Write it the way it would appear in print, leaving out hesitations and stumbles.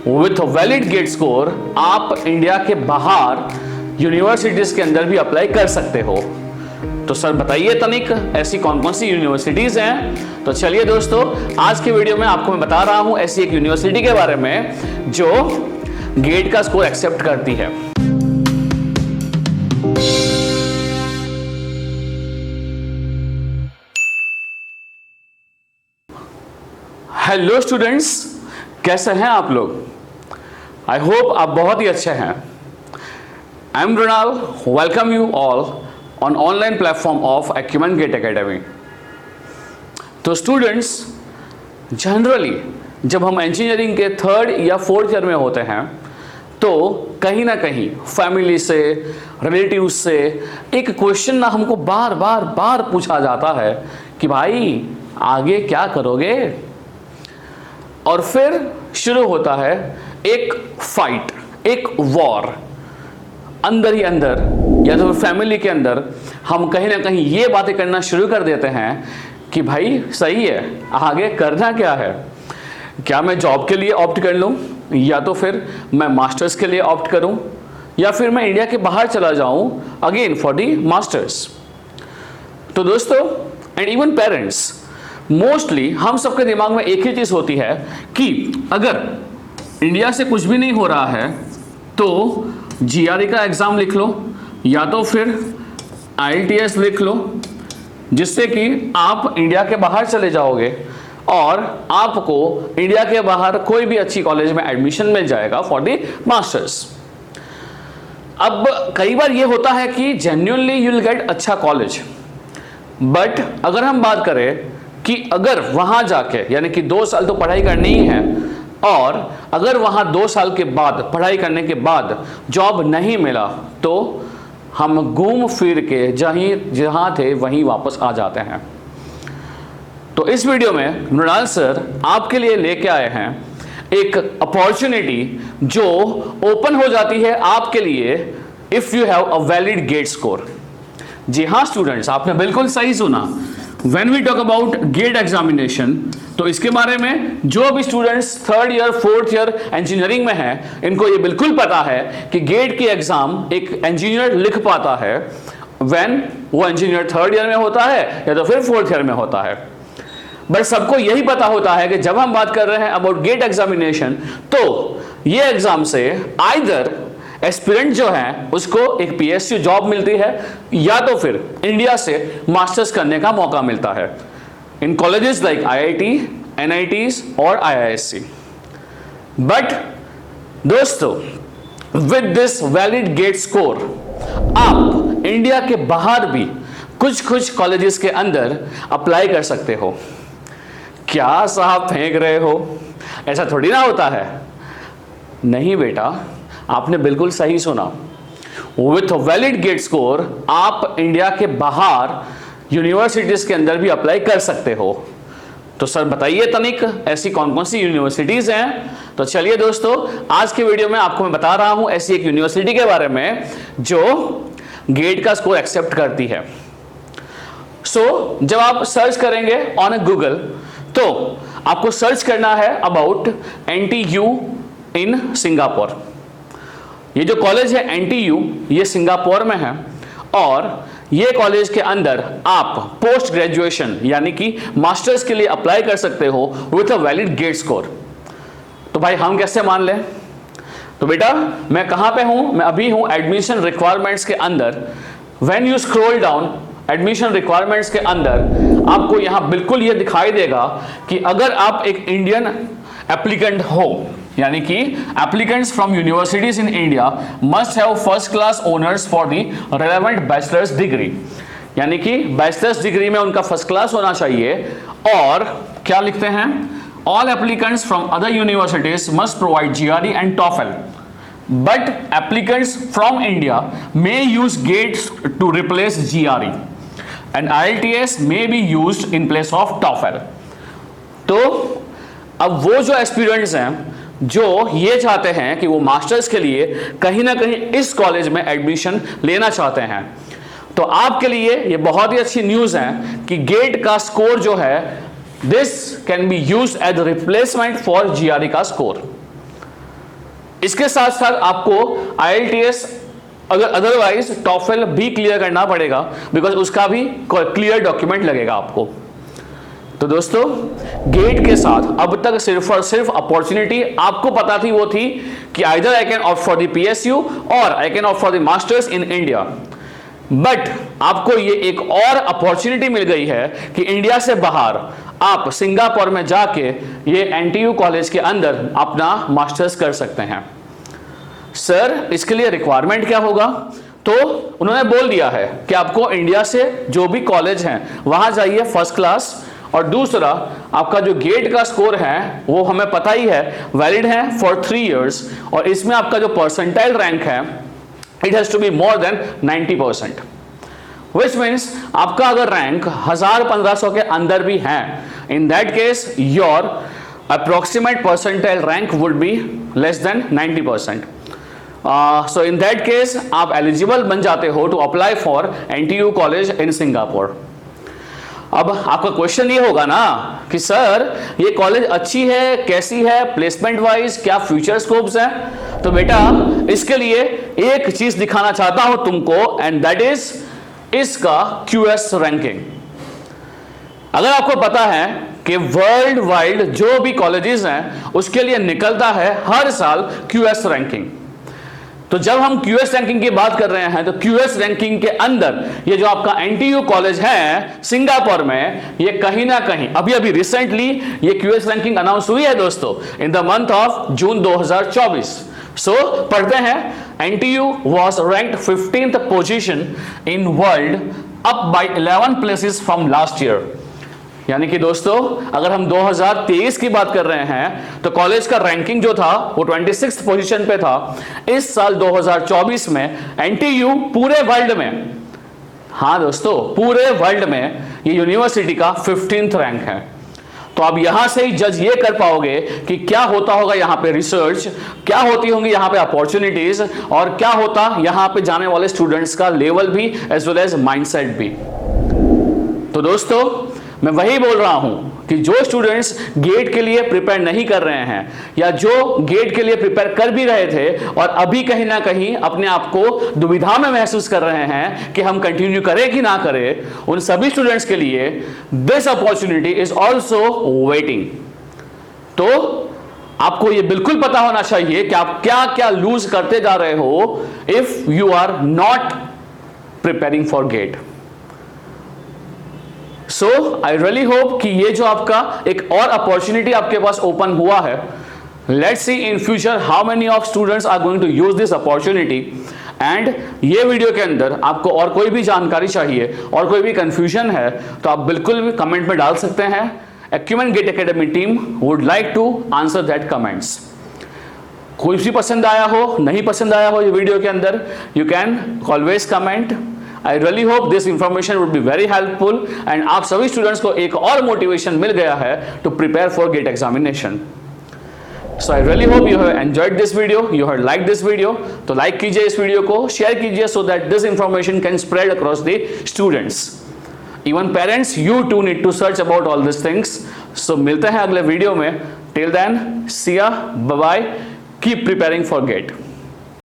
With valid GATE score आप India के बाहर यूनिवर्सिटीज के अंदर भी अप्लाई कर सकते हो। तो सर बताइए तनिक, ऐसी कौन कौन सी यूनिवर्सिटीज हैं? तो चलिए दोस्तों, आज के वीडियो में आपको मैं बता रहा हूं ऐसी एक यूनिवर्सिटी के बारे में जो गेट का स्कोर एक्सेप्ट करती है। हेलो स्टूडेंट्स, कैसे हैं आप लोग? आई होप आप बहुत ही अच्छे हैं। I am Mrinal, welcome you all on online platform of Acumen GATE academy. तो स्टूडेंट्स, जनरली जब हम इंजीनियरिंग के 3rd या 4th ईयर में होते हैं तो कहीं ना कहीं फैमिली से, रिलेटिव से एक क्वेश्चन ना हमको बार बार पूछा जाता है कि भाई आगे क्या करोगे? और फिर शुरू होता है एक फाइट, एक वॉर अंदर ही अंदर, या तो फैमिली के अंदर हम कहीं ना कहीं ये बातें करना शुरू कर देते हैं कि भाई सही है, आगे करना क्या है? क्या मैं जॉब के लिए ऑप्ट कर लूं, या तो फिर मैं मास्टर्स के लिए ऑप्ट करूं, या फिर मैं इंडिया के बाहर चला जाऊं अगेन फॉर दी मास्टर्स। तो दोस्तों, एंड इवन पेरेंट्स, मोस्टली हम सबके दिमाग में एक ही चीज होती है कि अगर इंडिया से कुछ भी नहीं हो रहा है तो जीआरई का एग्जाम लिख लो, या तो फिर आईएलटीएस लिख लो, जिससे कि आप इंडिया के बाहर चले जाओगे और आपको इंडिया के बाहर कोई भी अच्छी कॉलेज में एडमिशन मिल जाएगा फॉर द मास्टर्स। अब कई बार ये होता है कि जेन्युइनली यू विल गेट अच्छा कॉलेज, बट अगर हम बात करें कि अगर वहां जाके, यानी कि 2 साल तो पढ़ाई करनी ही है, और अगर वहां 2 साल के बाद पढ़ाई करने के बाद जॉब नहीं मिला तो हम घूम फिर के जहां थे वहीं वापस आ जाते हैं। तो इस वीडियो में मृणाल सर आपके लिए लेके आए हैं एक अपॉर्चुनिटी जो ओपन हो जाती है आपके लिए if you have a valid GATE score. जी हाँ स्टूडेंट्स, आपने बिल्कुल सही सुना। When we talk about GATE examination, तो इसके बारे में जो भी students 3rd year 4th year engineering में हैं, इनको ये बिल्कुल पता है कि गेट की एग्जाम एक इंजीनियर लिख पाता है when वो इंजीनियर 3rd ईयर में होता है या तो फिर 4th ईयर में होता है। बट सबको यही पता होता है कि जब हम बात कर रहे हैं अबाउट गेट एग्जामिनेशन, तो ये एग्जाम से आइदर एस्पिरेंट जो है उसको एक पीएसयू जॉब मिलती है, या तो फिर इंडिया से मास्टर्स करने का मौका मिलता है इन कॉलेजेस लाइक आईआईटी, एनआईटीज और आईआईएससी। बट दोस्तों, with this valid GATE score आप इंडिया के बाहर भी कुछ कॉलेजेस के अंदर अप्लाई कर सकते हो। क्या साहब फेंक रहे हो? ऐसा थोड़ी ना होता है। नहीं बेटा, आपने बिल्कुल सही सुना। विथ वैलिड गेट स्कोर आप इंडिया के बाहर यूनिवर्सिटीज के अंदर भी अप्लाई कर सकते हो। तो सर बताइए तनिक, ऐसी कौन कौन सी यूनिवर्सिटीज हैं? तो चलिए दोस्तों, आज के वीडियो में आपको मैं बता रहा हूं ऐसी एक यूनिवर्सिटी के बारे में जो गेट का स्कोर एक्सेप्ट करती है। जब आप सर्च करेंगे ऑन ए गूगल, तो आपको सर्च करना है अबाउट एनटीयू इन सिंगापुर। ये जो कॉलेज है एनटीयू, ये सिंगापुर में है, और ये कॉलेज के अंदर आप पोस्ट ग्रेजुएशन यानी कि मास्टर्स के लिए अप्लाई कर सकते हो with a valid GATE score. तो भाई हम कैसे मान लें? तो बेटा, मैं कहां पे हूं? मैं अभी हूं एडमिशन रिक्वायरमेंट्स के अंदर। When you scroll down admission requirements के अंदर, आपको यहां बिल्कुल ये दिखाई देगा कि अगर आप एक इंडियन एप्लीकेंट हो, यानी कि applicants from universities in India must have first class honours for the relevant bachelors degree, यानी कि बैचलर्स डिग्री में उनका फर्स्ट क्लास होना चाहिए। और क्या लिखते हैं? All applicants from other universities must provide GRE and TOEFL, but applicants from India may use GATEs to replace GRE and IELTS may be used in place of TOEFL. तो अब वो जो एस्पिरेंट्स हैं जो ये चाहते हैं कि वो मास्टर्स के लिए कहीं ना कहीं इस कॉलेज में एडमिशन लेना चाहते हैं, तो आपके लिए ये बहुत ही अच्छी न्यूज़ है कि गेट का स्कोर जो है this can be used as replacement for GRE का स्कोर। इसके साथ साथ आपको IELTS अगर अदरवाइज TOEFL भी क्लियर करना पड़ेगा, बिकॉज उसका भी क्लियर डॉक्यूमेंट लगेगा आपको। तो दोस्तों, गेट के साथ अब तक सिर्फ और सिर्फ अपॉर्चुनिटी आपको पता थी वो थी कि either I can opt for the PSU और I can opt for the masters in India, but आपको ये एक और अपॉर्चुनिटी मिल गई है कि इंडिया से बाहर आप सिंगापुर में जाके ये NTU कॉलेज के अंदर अपना मास्टर्स कर सकते हैं। सर, इसके लिए रिक्वायरमेंट क्या होगा? तो उन्होंने बोल दिया है कि आपको इंडिया से जो भी कॉलेज हैं वहां जाइए फर्स्ट क्लास, और दूसरा आपका जो गेट का स्कोर है वो हमें पता ही है वैलिड है फॉर 3 इयर्स, और इसमें आपका जो परसेंटाइल रैंक है it has to be more than 90%, which means आपका अगर रैंक 1000-1500 के अंदर भी है, in that case your approximate percentile rank would be less than 90%। So in that case आप एलिजिबल बन जाते हो to apply for NTU college in Singapore. अब आपका क्वेश्चन ये होगा ना कि सर ये कॉलेज अच्छी है, कैसी है, प्लेसमेंट वाइज क्या फ्यूचर स्कोप्स हैं? तो बेटा, इसके लिए एक चीज दिखाना चाहता हूं तुमको, एंड दैट इज इसका QS रैंकिंग। अगर आपको पता है कि वर्ल्ड वाइड जो भी कॉलेजेस हैं उसके लिए निकलता है हर साल QS रैंकिंग, तो जब हम QS रैंकिंग की बात कर रहे हैं तो QS रैंकिंग के अंदर ये जो आपका NTU कॉलेज है सिंगापुर में, ये कहीं ना कहीं अभी रिसेंटली ये QS रैंकिंग अनाउंस हुई है दोस्तों, in the month of June 2024। सो पढ़ते हैं NTU was ranked 15th position in world, up by 11 places from last year। यानी कि दोस्तों, अगर हम 2023 की बात कर रहे हैं तो कॉलेज का रैंकिंग जो था वो 26th पोजीशन पे था। इस साल 2024 में NTU पूरे वर्ल्ड में, हाँ दोस्तों, पूरे वर्ल्ड में ये यूनिवर्सिटी का 15th रैंक है। तो आप यहां से ही जज ये कर पाओगे कि क्या होता होगा यहां पे रिसर्च, क्या होती होंगी यहां पे अपॉर्चुनिटीज, और क्या होता यहां पे जाने वाले स्टूडेंट्स का लेवल भी एज वेल एज माइंडसेट भी। तो दोस्तों, मैं वही बोल रहा हूं कि जो स्टूडेंट्स गेट के लिए प्रिपेयर नहीं कर रहे हैं, या जो गेट के लिए प्रिपेयर कर भी रहे थे और अभी कहीं ना कहीं अपने आप को दुविधा में महसूस कर रहे हैं कि हम कंटिन्यू करें कि ना करें, उन सभी स्टूडेंट्स के लिए this opportunity is also waiting. तो आपको ये बिल्कुल पता होना चाहिए कि आप क्या क्या लूज करते जा रहे हो if you are not preparing for GATE. So I really hope कि ये जो आपका एक और अपॉर्चुनिटी आपके पास ओपन हुआ है, let's see in future how many of students are going to use this opportunity. And ये वीडियो के अंदर आपको और कोई भी जानकारी चाहिए और कोई भी कंफ्यूजन है तो आप बिल्कुल भी कमेंट में डाल सकते हैं। Acumen GATE academy team would like to answer that comments. कोई भी पसंद आया हो, नहीं पसंद आया हो ये वीडियो के अंदर, you can always comment. I really hope this information would be very helpful and आप सभी स्टूडेंट्स को एक और मोटिवेशन मिल गया है to prepare for GATE examination. So I really hope you have enjoyed this video, you have liked this video. तो like कीजिए इस वीडियो को, शेयर कीजिए so that this information can spread across the students. Even parents, you too need to search about all these things. So मिलते हैं अगले video में. Till then, see ya, bye bye. Keep preparing for GATE.